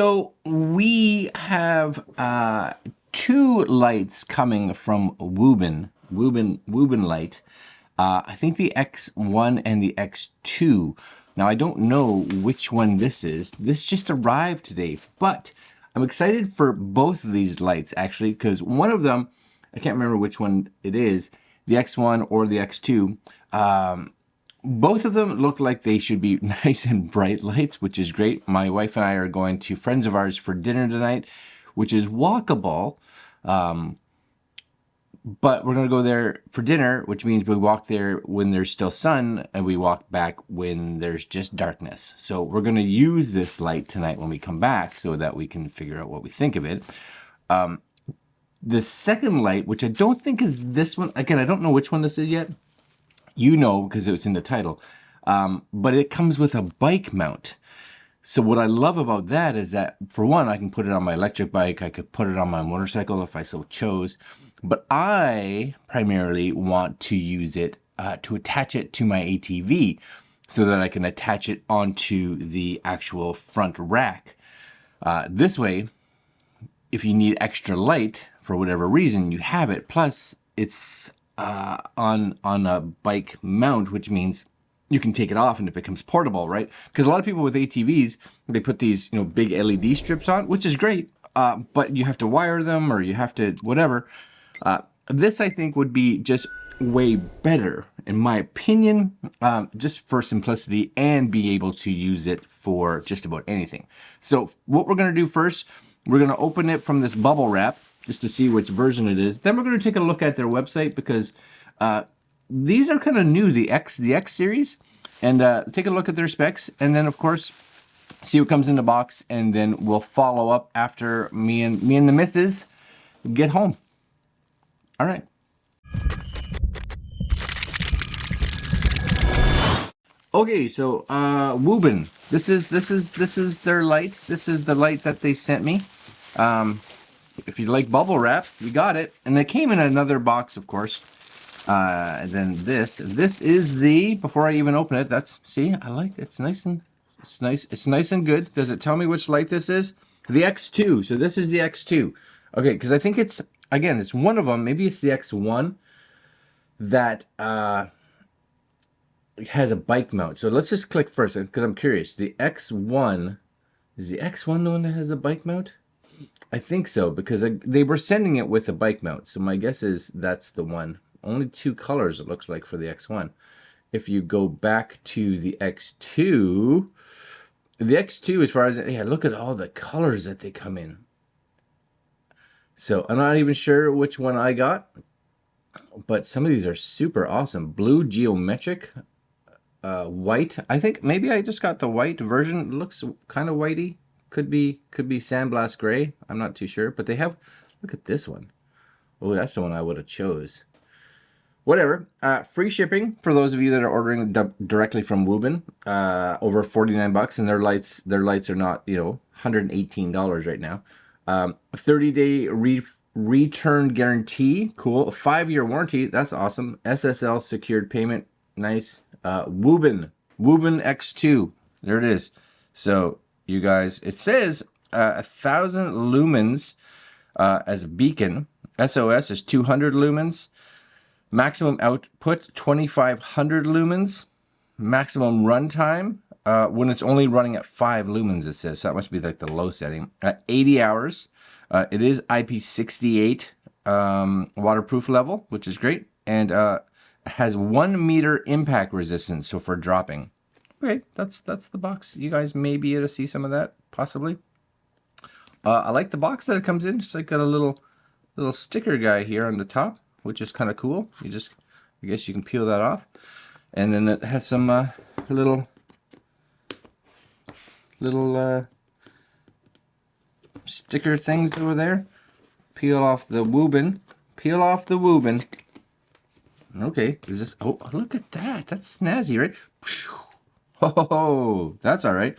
So we have two lights coming from Wuben light. I think the X1 and the X2. Now I don't know which one this is. This just arrived today, but I'm excited for both of these lights actually, because one of them, I can't remember which one it is, the X1 or the X2. Both of them look like they should be nice and bright lights, which is great. My wife and I are going to friends of ours for dinner tonight, which is walkable. But we're going to go there for dinner, which means we walk there when there's still sun and we walk back when there's just darkness. So we're going to use this light tonight when we come back so that we can figure out what we think of it. The second light, which I don't think is this one. Again, I don't know which one this is yet. You know, because it was in the title. But it comes with a bike mount. So what I love about that is that, for one, I can put it on my electric bike. I could put it on my motorcycle if I so chose. But I primarily want to use it to attach it to my ATV so that I can attach it onto the actual front rack. This way, if you need extra light for whatever reason, you have it. Plus, it's on a bike mount, which means you can take it off and it becomes portable, right? Because a lot of people with ATVs, they put these, big LED strips on, which is great, but you have to wire them or you have to whatever. This I think would be just way better, in my opinion, just for simplicity and be able to use it for just about anything. So what we're going to do first, we're going to open it from this bubble wrap just to see which version it is. Then we're going to take a look at their website because these are kind of new, the X series, and take a look at their specs, and then of course see what comes in the box, and then we'll follow up after me and the missus get home. All right. Okay, so Wuben, this is their light. This is the light that they sent me. If you like bubble wrap, you got it, and it came in another box, of course. And then this is the, before I even open it, see, I like it. It's nice and good. Does it tell me which light this is? The X2. So this is the X2. Okay, because I think it's, again, it's one of them. Maybe it's the X1 that has a bike mount. So let's just click first because I'm curious. The X1, is the X1 the one that has the bike mount? I think so, because they were sending it with a bike mount. So my guess is that's the one. Only two colors it looks like for the X1. If you go back to the X2, as far as, yeah, look at all the colors that they come in. So I'm not even sure which one I got, but some of these are super awesome. Blue geometric, white. I think maybe I just got the white version. It looks kind of whitey. Could be sandblast gray. I'm not too sure, but they have, look at this one. Oh, that's the one I would have chose. Whatever. Free shipping for those of you that are ordering directly from Wuben. Over 49 bucks, and their lights are not, $118 right now. 30-day return guarantee. Cool. A 5-year warranty. That's awesome. SSL secured payment. Nice. Wuben X2. There it is. So you guys, it says 1,000 lumens as a beacon. SOS is 200 lumens. Maximum output 2,500 lumens. Maximum runtime when it's only running at 5 lumens, it says. So that must be like the low setting. 80 hours. It is IP68 waterproof level, which is great, and has 1 meter impact resistance. So for dropping. Okay, that's the box. You guys may be able to see some of that, possibly. I like the box that it comes in. It's like got a little sticker guy here on the top, which is kind of cool. I guess you can peel that off. And then it has some little sticker things over there. Peel off the Wuben. Okay, is this, oh, look at that. That's snazzy, right? Oh, that's all right.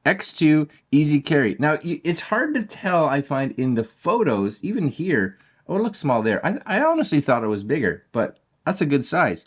X2 easy carry. Now, it's hard to tell, I find, in the photos, even here. Oh, it looks small there. I honestly thought it was bigger, but that's a good size.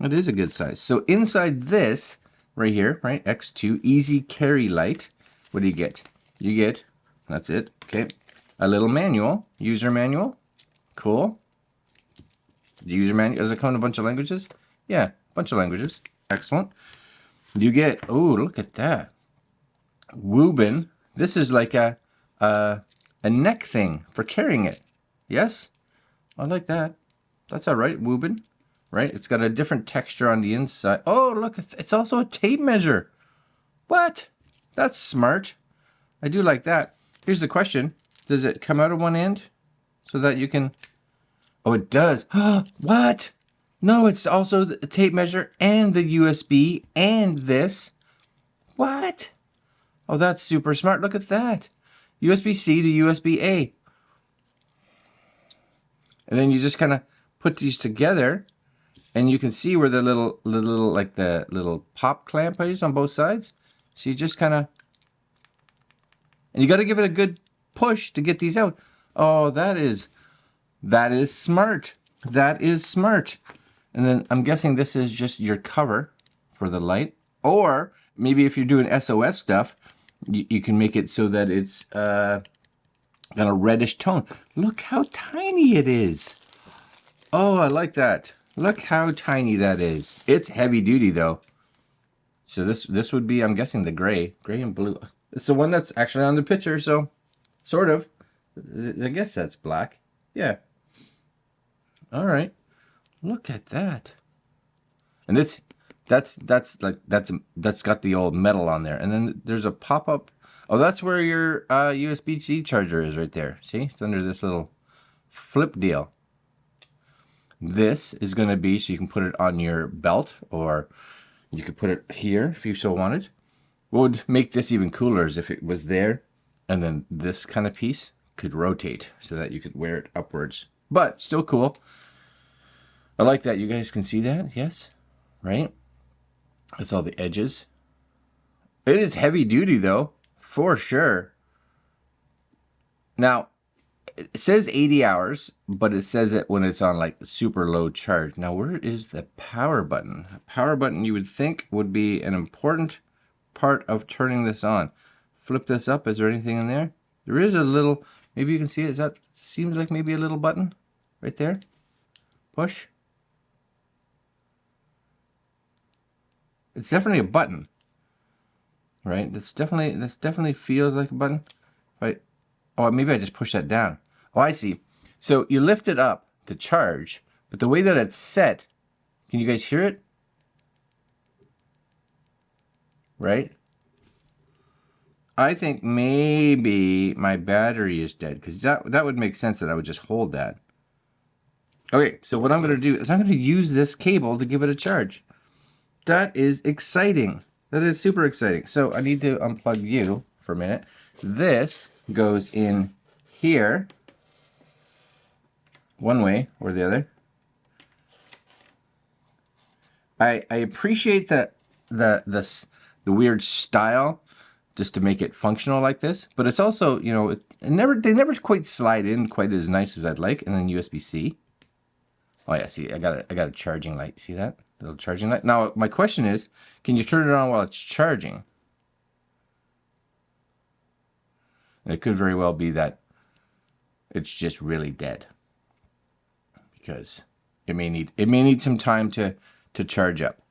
It is a good size. So inside this, right here, right, X2 easy carry light, what do you get? You get That's it. Okay. A little manual, user manual. Cool. The user manual, does it come in a bunch of languages? Yeah, a bunch of languages. Excellent. You get, oh, look at that. Wuben. This is like a neck thing for carrying it. Yes? I like that. That's all right, Wuben. Right? It's got a different texture on the inside. Oh, look, it's also a tape measure. What? That's smart. I do like that. Here's the question. Does it come out of one end so that you can... Oh, it does. What? No, it's also the tape measure and the USB and this. What? Oh, that's super smart. Look at that. USB-C to USB-A. And then you just kind of put these together and you can see where the little like the little pop clamp is on both sides. So you just kind of, and you got to give it a good push to get these out. Oh, that is smart. That is smart. And then I'm guessing this is just your cover for the light. Or maybe if you're doing SOS stuff, you can make it so that it's got a reddish tone. Look how tiny it is. Oh, I like that. Look how tiny that is. It's heavy duty though. So this would be, I'm guessing, the gray and blue. It's the one that's actually on the picture, so sort of. I guess that's black. Yeah. All right. Look at that. And that's got the old metal on there. And then there's a pop-up. Oh, that's where your USB-C charger is right there. See? It's under this little flip deal. This is going to be so you can put it on your belt, or you could put it here if you so wanted. What would make this even cooler is if it was there and then this kind of piece could rotate so that you could wear it upwards. But still cool. I like that. You guys can see that? Yes? Right? That's all the edges. It is heavy duty though, for sure. Now, it says 80 hours, but it says it when it's on like super low charge. Now, where is the power button? The power button you would think would be an important part of turning this on. Flip this up. Is there anything in there? There is a little, maybe you can see it. Is that, seems like maybe a little button right there. Push. It's definitely a button, right? This definitely feels like a button. Right? Oh, maybe I just push that down. Oh, I see. So you lift it up to charge, but the way that it's set, can you guys hear it? Right? I think maybe my battery is dead, because that would make sense that I would just hold that. Okay, so what I'm going to do is I'm going to use this cable to give it a charge. That is exciting. That is super exciting. So I need to unplug you for a minute. This goes in here, one way or the other. I appreciate the weird style just to make it functional like this, but it's also, you know, they never quite slide in quite as nice as I'd like. And then USB-C. Oh yeah, see, I got a charging light. See that little charging light? Now my question is, can you turn it on while it's charging? And it could very well be that it's just really dead, because it may need some time to charge up.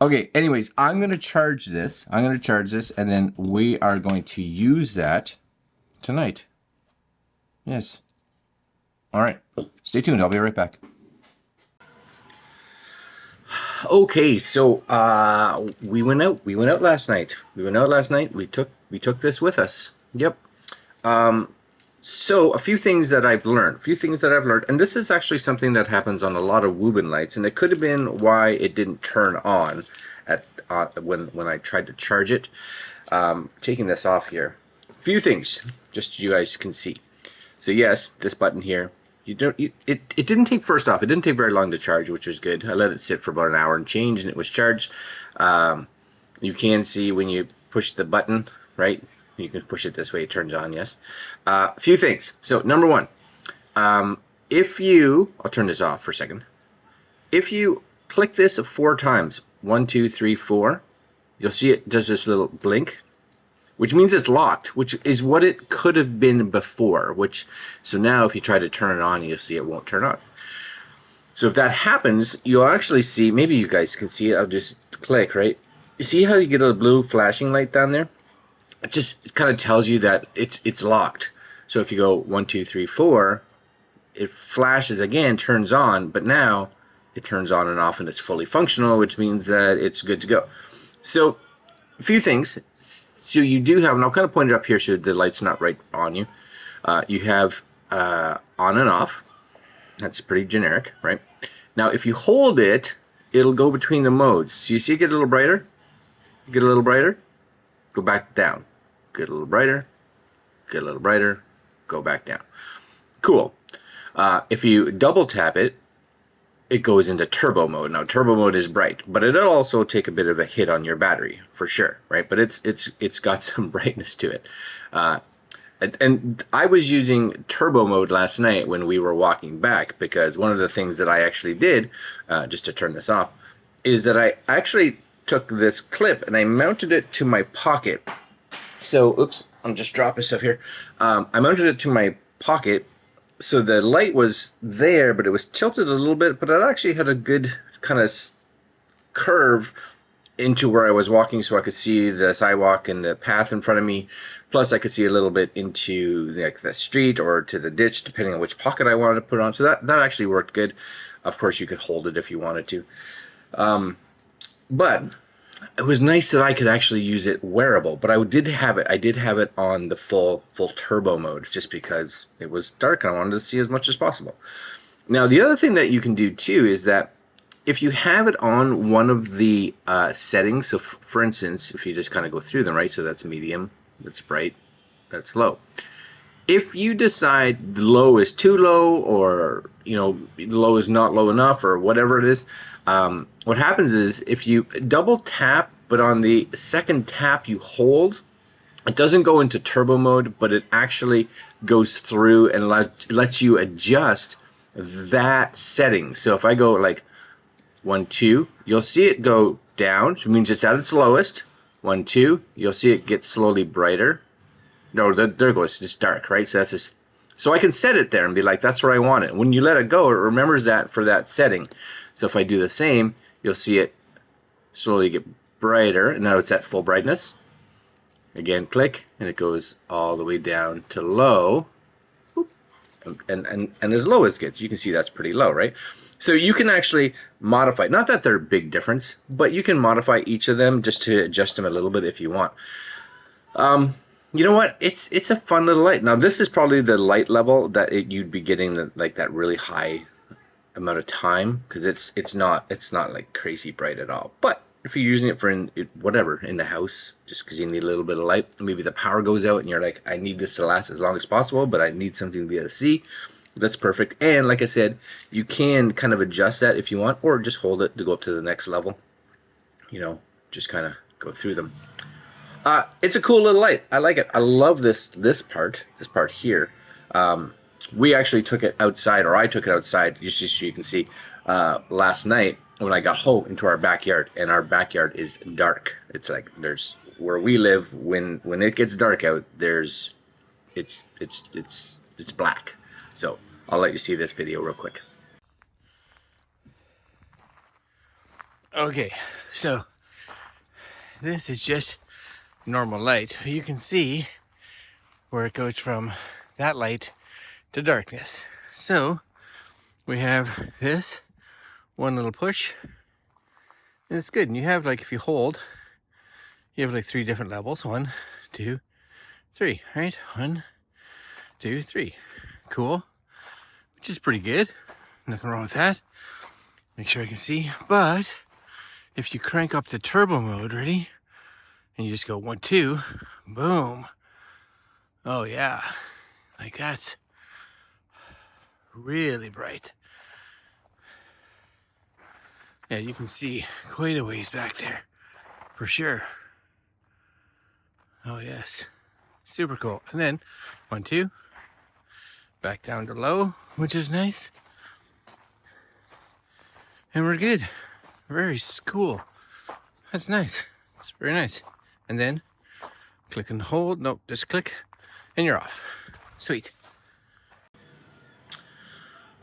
Okay, anyways, I'm going to charge this. And then we are going to use that tonight. Yes. All right. Stay tuned. I'll be right back. Okay, so we went out last night. We took this with us. Yep. So a few things that I've learned, and this is actually something that happens on a lot of Wuben lights, and it could have been why it didn't turn on at when I tried to charge it. Taking this off here, a few things just so you guys can see. So yes, this button here, it didn't take, first off, it didn't take very long to charge, which was good. I let it sit for about an hour and change, and it was charged. You can see when you push the button, right? You can push it this way, it turns on, yes. A few things. So, number one, I'll turn this off for a second. If you click this 4 times, 1, 2, 3, 4, you'll see it does this little blink. which means it's locked, which is what it could have been before, so now if you try to turn it on, you'll see it won't turn on. So if that happens, you'll actually see, maybe you guys can see it, I'll just click, right? You see how you get a blue flashing light down there? It kind of tells you that it's locked. So if you go 1, 2, 3, 4, it flashes again, turns on, but now it turns on and off and it's fully functional, which means that it's good to go. So a few things. So you do have, and I'll kind of point it up here so the light's not right on you. You have on and off. That's pretty generic, right? Now, if you hold it, it'll go between the modes. So you see it get a little brighter, get a little brighter, go back down. Get a little brighter, get a little brighter, go back down. Cool. If you double tap it, it goes into turbo mode. Now, turbo mode is bright, but it'll also take a bit of a hit on your battery for sure, right? But it's got some brightness to it. And I was using turbo mode last night when we were walking back, because one of the things that I actually did, just to turn this off, is that I actually took this clip and I mounted it to my pocket. So, oops, I'm just dropping stuff here. I mounted it to my pocket, so the light was there, but it was tilted a little bit, but it actually had a good kind of curve into where I was walking, so I could see the sidewalk and the path in front of me. Plus, I could see a little bit into like the street or to the ditch, depending on which pocket I wanted to put on. So that actually worked good. Of course, you could hold it if you wanted to. But it was nice that I could actually use it wearable. But I did have it on the full turbo mode, just because it was dark and I wanted to see as much as possible. Now, the other thing that you can do too is that if you have it on one of the settings, so for instance, if you just kind of go through them, right? So that's medium, that's bright, that's low. If you decide low is too low, or low is not low enough, or whatever it is, what happens is if you double tap, but on the second tap you hold, it doesn't go into turbo mode, but it actually goes through and lets you adjust that setting. So if I go like 1, 2, you'll see it go down, which means it's at its lowest. 1, 2, you'll see it get slowly brighter. No, there it goes, it's dark, right? So that's just, so I can set it there and be like, that's where I want it. When you let it go, it remembers that for that setting. So if I do the same, you'll see it slowly get brighter, and now it's at full brightness. Again, click, and it goes all the way down to low. And as low as it gets, you can see that's pretty low, right? So you can actually modify, not that they're a big difference, but you can modify each of them just to adjust them a little bit if you want. You know what? It's a fun little light. Now this is probably the light level that you'd be getting like that really high amount of time, because it's not like crazy bright at all. But if you're using it for whatever in the house, just because you need a little bit of light, maybe the power goes out and you're like, I need this to last as long as possible, but I need something to be able to see. That's perfect. And like I said, you can kind of adjust that if you want, or just hold it to go up to the next level. Just kind of go through them. It's a cool little light. I like it. I love this part here. We actually took it outside, or I took it outside, just so you can see, last night when I got home into our backyard, and our backyard is dark. It's like there's where we live, when it gets dark out, it's black. So I'll let you see this video real quick. Okay, so this is just normal light. You can see where it goes from that light to darkness. So we have this one little push, and it's good. And you have, like, if you hold, you have like 3 different levels. 1, 2, 3, right? 1, 2, 3. Cool, which is pretty good. Nothing wrong with that. Make sure I can see. But if you crank up to turbo mode, ready? And you just go 1, 2, boom. Oh yeah, like that's really bright. Yeah, you can see quite a ways back there, for sure. Oh yes, super cool. And then 1, 2, back down to low, which is nice. And we're good. Very cool. That's nice. It's very nice. And then Click and hold. Nope, just click and you're off. Sweet.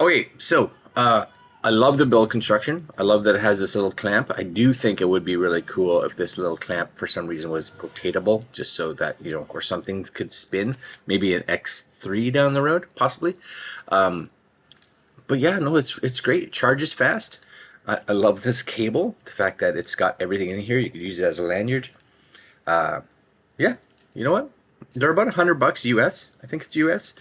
Okay, so I love the build construction. I love that it has this little clamp. I do think it would be really cool if this little clamp for some reason was rotatable, just so that, you know, or something could spin. Maybe an X3 down the road, possibly. But yeah, no, it's great. It charges fast. I love this cable. The fact that it's got everything in here. You could use it as a lanyard. Yeah, you know what? They're about $100 US. I think it's US.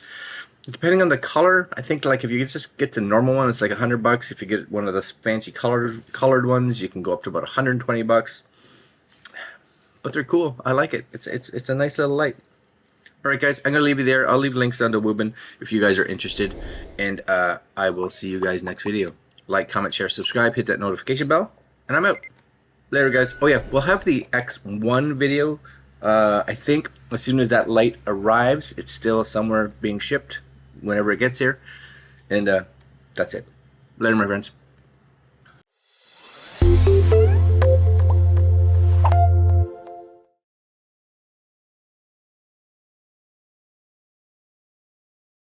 Depending on the color, I think like if you just get the normal one, it's like $100. If you get one of the fancy colored ones, you can go up to about $120. But they're cool. I like it. It's a nice little light. All right, guys, I'm gonna leave you there. I'll leave links down to Wuben if you guys are interested, and I will see you guys next video. Like, comment, share, subscribe, hit that notification bell, and I'm out. Later, guys. Oh yeah, we'll have the X1 video. I think as soon as that light arrives, it's still somewhere being shipped whenever it gets here, and that's it. Later, my friends.